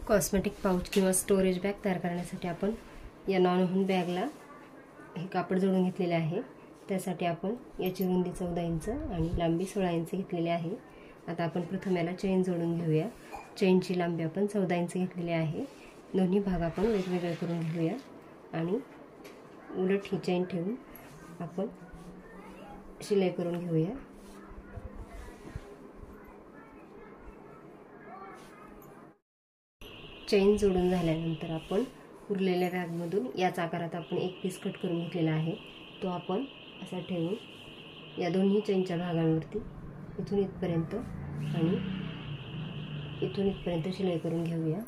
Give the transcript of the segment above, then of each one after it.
Cosmetic pouch किंवा storage bag तयार करण्यासाठी आपण या नॉन बॅगला हे कापड जोडून घेतलेले आहे। त्यासाठी आपण याची रुंदी 14 इंच आणि लांबी 16 इंच घेतलेली आहे। आता आपण प्रथम याला चेन जोडून घेऊया। चेनची लांबी आपण 14 इंच घेतलेली आहे। दोन्ही भाग आपण वेगवेगळे करून घेऊया आणि उलट ही चेन ठेवून आपण शिलाई करून घेऊया। चेन जोडून झाल्यानंतर आपण उरलेल्या बॅगमधून याच आकारात आपण एक पीस कट करून घेतलेला आहे। तो आपण असा ठेवून या दोन्ही चेनच्या भागांवरती इथून इथपर्यंत आणि इथून इथपर्यंत शिलाई करून घेऊया।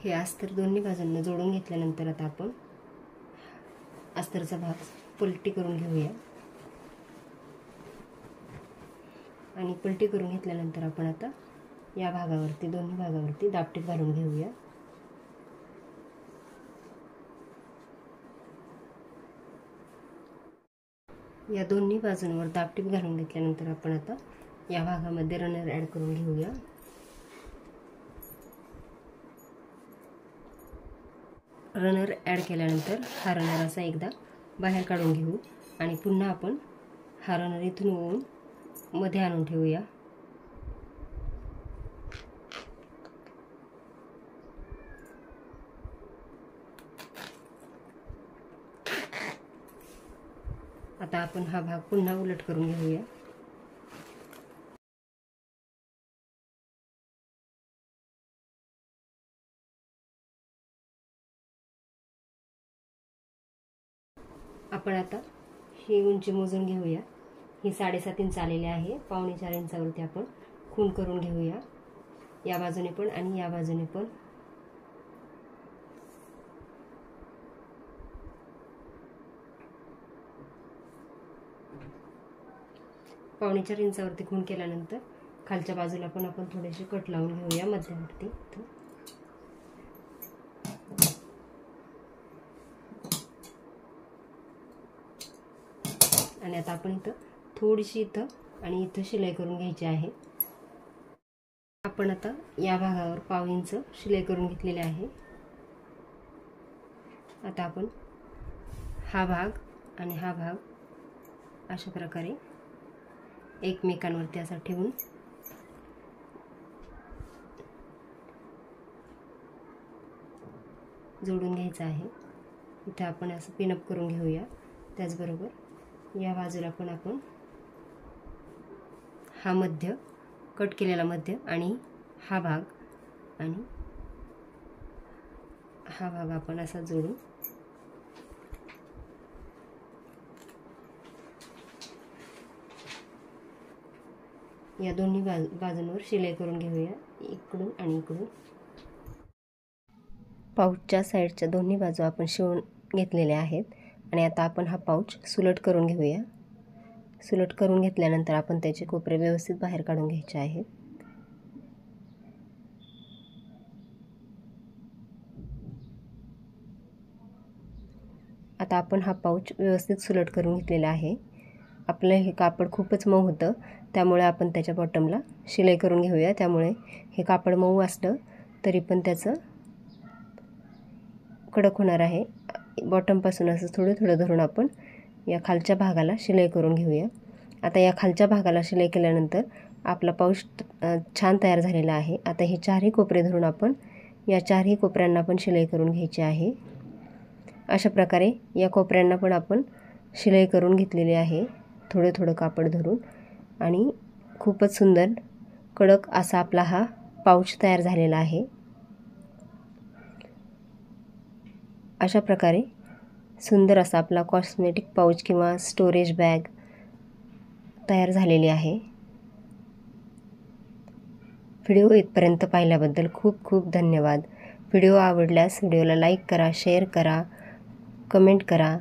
हे अस्तर दोन्ही बाजूंना जोडून घेतल्यानंतर आता आपण अस्तरचा भाग पलटी करून घेऊया आणि पलटी करून घेतल्यानंतर आपण आता या भागावरती दोन्ही भागावरती दापटीप घालून घेऊया। या दोन्ही बाजूंवर दापटीप घालून घेतल्यानंतर आपण आता या भागामध्ये रनर ॲड करून घेऊया। रनर ॲड केल्यानंतर हा रनर असा एकदा बाहेर काढून घेऊ आणि पुन्हा आपण हा रनर इथून ओढून मध्ये आणून ठेवूया। आता आपण हा भाग पुन्हा उलट करून घेऊया। आपण आता ही उंची मोजून घेऊया। ही 7.5 इंच आलेली आहे। 3.25 इंचावरती आपण खूण करून घेऊया, या बाजूने पण आणि या बाजूने पण। पावणे 4 इंचावरती खूण केल्यानंतर खालच्या बाजूला पण आपण थोडेसे कट लावून घेऊया मध्यवर्ती। आणि आता आपण इथं थोडीशी इथं आणि इथं शिलाई करून घ्यायची आहे। आपण आता या भागावर 1/2 इंच शिलाई करून घेतलेली आहे। आता आपण हा भाग आणि हा भाग अशा प्रकारे एकमेकांवरती असा ठेवून जोडून घ्यायचा आहे। इथे आपण असं पिनअप करून घेऊया। त्याचबरोबर या बाजूला पण आपण हा मध्य कट केलेला मध्य आणि हा भाग आणि हा भाग आपण असा जोडून या दोन्ही बाजूंवर शिलाई करून घेऊया, इकडून आणि इकडून। पाऊचच्या साईडच्या दोन्ही बाजू आपण शिवून घेतलेल्या आहेत आणि आता आपण हा पाऊच सुलट करून घेऊया। सुलट करून घेतल्यानंतर आपण त्याचे कोपरे व्यवस्थित बाहेर काढून घ्यायचे आहेत। आता आपण हा पाऊच व्यवस्थित सुलट करून घेतलेला आहे। आपलं हे कापड खूपच मऊ होतं, त्यामुळे आपण त्याच्या बॉटमला शिलाई करून घेऊया। त्यामुळे हे कापड मऊ असलं तरी पण त्याचं कडक होणार आहे। बॉटमपासून असं थोडं थोडं धरून आपण या खालच्या भागाला शिलाई करून घेऊया। आता या खालच्या भागाला शिलाई केल्यानंतर आपला पाऊच छान तयार झालेला आहे। आता हे चारही कोपरे धरून आपण या चारही कोपऱ्यांना पण शिलाई करून घ्यायची आहे। अशा प्रकारे या कोपऱ्यांना पण आपण शिलाई करून घेतलेली आहे, थोडं थोडं कापड धरून। आणि खूपच सुंदर कडक असा आपला हा पाऊच तयार झालेला आहे। अशा प्रकारे सुंदर असा आपला कॉस्मेटिक पाऊच किंवा स्टोरेज बॅग तयार झालेली आहे। व्हिडिओ इथपर्यंत पाहिल्याबद्दल खूप खूप धन्यवाद। व्हिडिओ आवडल्यास व्हिडिओला लाईक करा, शेअर करा, कमेंट करा।